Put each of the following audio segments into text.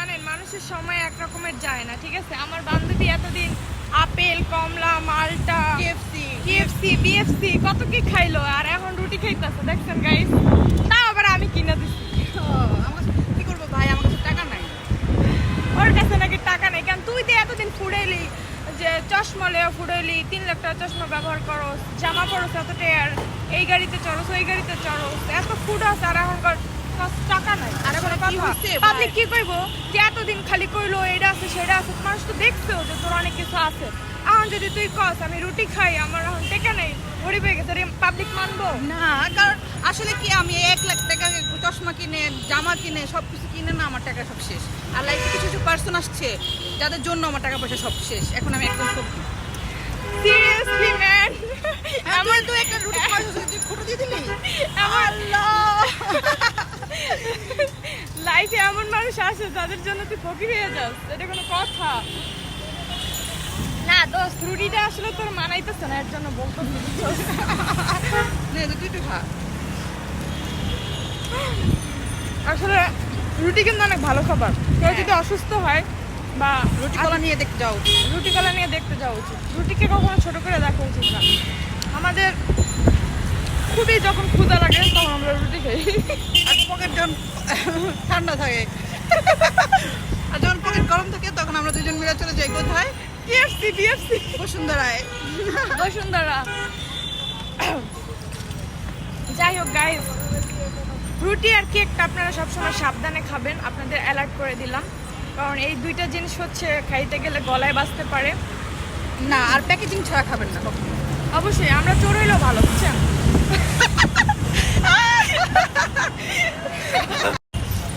জানেন মানুষের সময় এক রকমের যায় না, ঠিক আছে? আমার বান্ধবী এতদিন আপেল, কমলা, মালটা, বিএফসি কত কি খাইলো, আর এখন রুটি খাইতেছে। দেখছেন গাইস, তাও আবার আমি কিনা দিচ্ছি। কি করবো ভাই, আমার কাছে টাকা নাই। ওর কাছে নাকি টাকা নেই। কেন তুই তো এতদিন ফুড়াইলি, যে চশমা লেও ফুড়াইলি, 3 লাখ টাকা চশমা ব্যবহার করো, জামা পরোস এত টেয়ার, এই গাড়িতে চড়োস ওই গাড়িতে চড়োস, এত ফুড আছে, আর এখন টাকা নাই। আরে বলে কি হইছে ভাই? পাবলিক কি কইবো যে এতদিন খালি কইলো এটা আছে সেটা আছে, মানুষ তো দেখছেও যে তোর অনেক কিছু আছে। এখন যদি তুই কস আমি রুটি খাই, আমার এখন টাকা নেই, গরিব হয়ে গেছে, পাবলিক মানবো না, কারণ আসলে কি আমি 1 লাখ টাকা চশমা কিনে, জামা কিনে, সবকিছু কিনে না আমার টাকা সব শেষ। আর লাইফে কিছু কিছু পার্সন আসছে যাদের জন্য আমার টাকা পয়সা সব শেষ। এখন আমি একদম সব সিরিয়াসলি ম্যান। আমার তো একটা রুটি ফটো দিয়ে দিলি। আল্লাহ, লাইফে এমন মানুষ আছে যাদের জন্য তুই ফকির হয়ে যাস, এটা কোনো কথা না দোস্ত। রুটিটা আসলে তোর মানাইতেছে না, এর জন্য বলতো তুই একটু খা। আসলে রুটি কিন্তু অনেক ভালো খাবার। কেউ যদি অসুস্থ হয় বা রুটি কলা নিয়ে দেখতে যাও, রুটি কলা নিয়ে দেখতে যাওয়া উচিত। রুটিকে কখনো ছোট করে দেখা উচিত না। আমাদের খুবই যখন ক্ষুধা লাগে তখন আমরা রুটি খাই, আর পকেট যখন ঠান্ডা থাকে আর যখন পকেট গরম থাকে তখন আমরা দুজন মিলে চলে যাই কোথায়? বিএফসি বসুন্ধরায়। বসুন্ধরা। যাই হোক গাইস, রুটি আর কেকটা আপনারা সবসময় সাবধানে খাবেন, আপনাদের অ্যালার্ট করে দিলাম। কারণ এই দুইটা জিনিস হচ্ছে খাইতে গেলে গলায় বাজতে পারে না, আর প্যাকেজিং ছাড়া খাবেন না কখনো। অবশ্যই আমরা চোর হইলেও ভালো, বুঝছেন?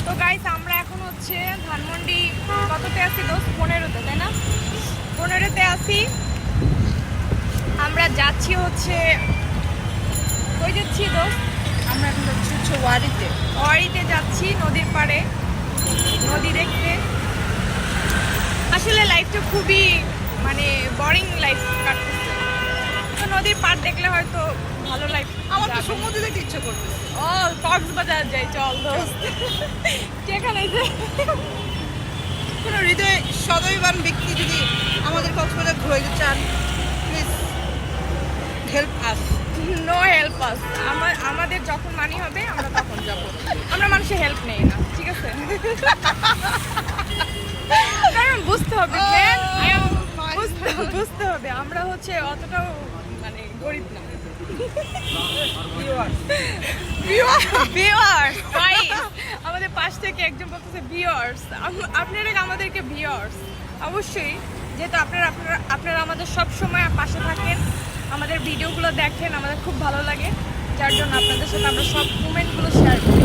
তো গাইস, আমরা এখন হচ্ছে ধানমন্ডি কততে আছি দোস্ত? 15তে, তাই না? 15তে আছি। আমরা যাচ্ছি হচ্ছে, কই যাচ্ছি দোস্ত? আমরা এখন যাচ্ছি হচ্ছে ওয়ারিতে যাচ্ছি, নদীর পাড়ে, নদী দেখতে। আসলে লাইফটা খুবই মানে বোরিং লাইফ কাটতেছে, তো নদীর পাড় দেখলে হয়তো ভালো লাইফ। আমার তো সমুদ্রে দেখতে ইচ্ছে করবে। ও কক্সবাজার যাই, চল দোস্ত। সেখানে যে কোনো হৃদয়ে সদয়বান ব্যক্তি যদি আমাদের কক্সবাজার ঘুরে চান, please help us. No help us. আমাদের যখন মানি হবে আমরা তখন যাব। আমরা মানুষের হেল্প নেই না, ঠিক আছে? কারণ বুঝতে হবে, বুঝতে হবে আমরা হচ্ছে অতটাও মানে গরিব না। ভিউয়ার্স গাইস, আমাদের পাশ থেকে একজন বলতেছে ভিউয়ার্স, আপনারা আমাদেরকে ভিউয়ার্স অবশ্যই, যেহেতু আপনারা আমাদের সব সময় পাশে থাকেন, আমাদের ভিডিওগুলো দেখেন, আমাদের খুব ভালো লাগে, যার জন্য আপনাদের সাথে আমরা সব মোমেন্টগুলো শেয়ার করি।